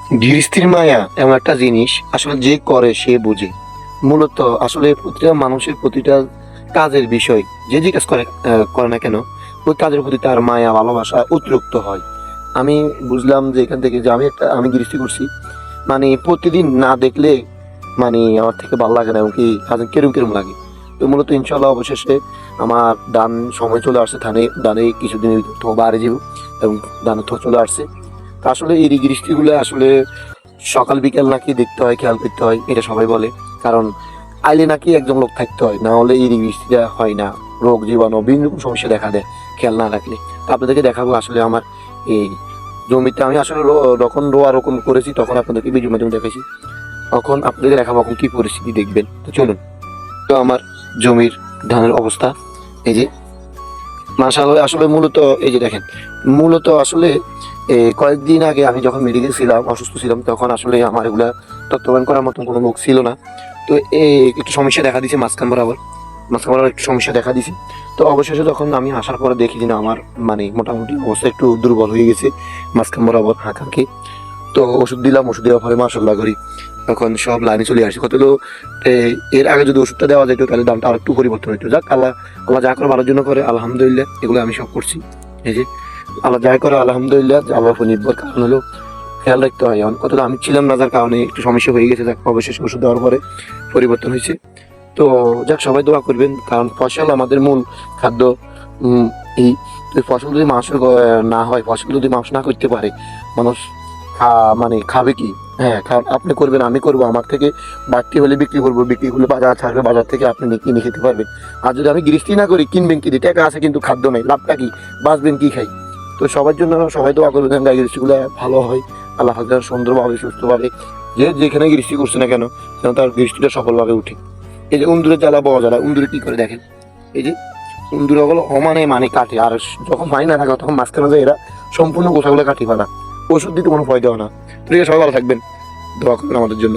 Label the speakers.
Speaker 1: গৃহস্থির মায়া এমন একটা জিনিস, আসলে যে করে সে বুঝে। মূলত আসলে প্রতিটা মানুষের প্রতিটা কাজের বিষয় যে কাজ করে করে না কেন, ওই কাজের প্রতি তার মায়া ভালোবাসা অতিরিক্ত হয়। আমি বুঝলাম যে এখান থেকে যে আমি গৃহস্থী করছি, মানে প্রতিদিন না দেখলে মানে আমার থেকে ভালো লাগে না, এবং কি কাজে কেরম কেরম লাগে। তো মূলত ইনশাল্লাহ অবশেষে আমার দান সময় চলে আসছে, দানে কিছুদিন তো বাড়ি যাব, এবং দান তো চলে আসছে। তা আসলে এই গৃষ্টিগুলো আসলে সকাল বিকাল নাকি দেখতে হয়, খেয়াল করতে হয়, এটা সবাই বলে। কারণ আইলে নাকি একজন লোক থাকতে হয়, না হলে এই বৃষ্টিটা হয় না, রোগ জীবাণু বিভিন্ন রকম সমস্যা দেখা দেয় খেয়াল না রাখলে। তো আপনাদেরকে দেখাবো আসলে আমার এই জমিতে আমি আসলে যখন রোপণ করেছি তখন আপনাদেরকে ভিডিওর মাধ্যমে দেখেছি, তখন আপনাদেরকে দেখাবো এখন কি পরিস্থিতি দেখবেন। তো চলুন। তো আমার জমির ধানের অবস্থা এই যে, মাশাআল্লাহ। আসলে মূলত এই যে দেখেন, মূলত আসলে কয়েকদিন আগে আমি যখন মেডিকেল ছিলাম, অসুস্থ ছিলাম, তখন আসলে আমার এগুলা তত্ত্বাবধান করার মতন কোনো লোক ছিল না। তো একটু সমস্যা দেখা দিয়েছে, মাঝখান বরাবর একটু সমস্যা দেখা দিয়েছে। তো অবশেষে যখন আমি আসার পরে দেখি যে না, আমার মানে মোটামুটি অবস্থা একটু দুর্বল হয়ে গেছে মাঝখান বরাবর হাঁকাকে। তো ওষুধ দিলাম, ওষুধ দেওয়ার পরে মাশাআল্লাহ করি তখন সব লাইনে চলে আসে। কত এর আগে যদি ওষুধটা দেওয়া যেত তাহলে দামটা আর একটু পরিবর্তন হইতো। যাক, আল্লাহ আল্লাহ যা করে ভালোর জন্য করে, আলহামদুলিল্লাহ। এগুলো আমি সব করছি, এই যে আল্লাহ যা করে আলহামদুলিল্লাহ। আল্লাহর উপর নির্ভর, কারণ হলো খেয়াল রাখতে হয়। এখন কতটা আমি ছিলাম না, যার কারণে একটু সমস্যা হয়ে গেছে। যাক, অবশেষে ওষুধ দেওয়ার পরে পরিবর্তন হয়েছে। তো যাক, সবাই দোয়া করবেন, কারণ ফসল আমাদের মূল খাদ্য। এই ফসল যদি মাংস না হয়, ফসল যদি মাংস না করতে পারে, মানুষ মানে খাবে কি? হ্যাঁ, আপনি করবেন, আমি করবো, আমার থেকে বাড়তি হলে বিক্রি করবো, বিক্রি করলে বাজার ছাড়বে, বাজার থেকে আপনি কিনে খেতে পারবেন। আর যদি আমি গৃহস্থী না করি, কিনবেন কি দিয়ে? টাকা আছে কিন্তু খাদ্য নেই, লাভটা কি? বাঁচবেন কি খাই? তো সবার জন্য সবাই দোয়া করবেন গাই গৃহস্থীগুলো ভালো হয়, আল্লাহ হাজার সুন্দরভাবে সুস্থভাবে যে যেখানে গৃহস্থী করছে না কেন, যেন তার গৃহস্থীটা সফলভাবে উঠে। এই যে উন্দুরের জ্বালা, বড় জ্বালা, উন্দুরে কি করে দেখেন, এই যে উন্দুরা গুলো মানে কাটে, আর যখন পানি না থাকে তখন মাঝখানে যায় এরা সম্পূর্ণ গোছাগুলো কাটি ফেলা। ওষুধ দিতে কোনো ভয় দেওয়া না। ঠিক আছে, সবাই ভালো থাকবেন, দোয়া করবেন আমাদের জন্য।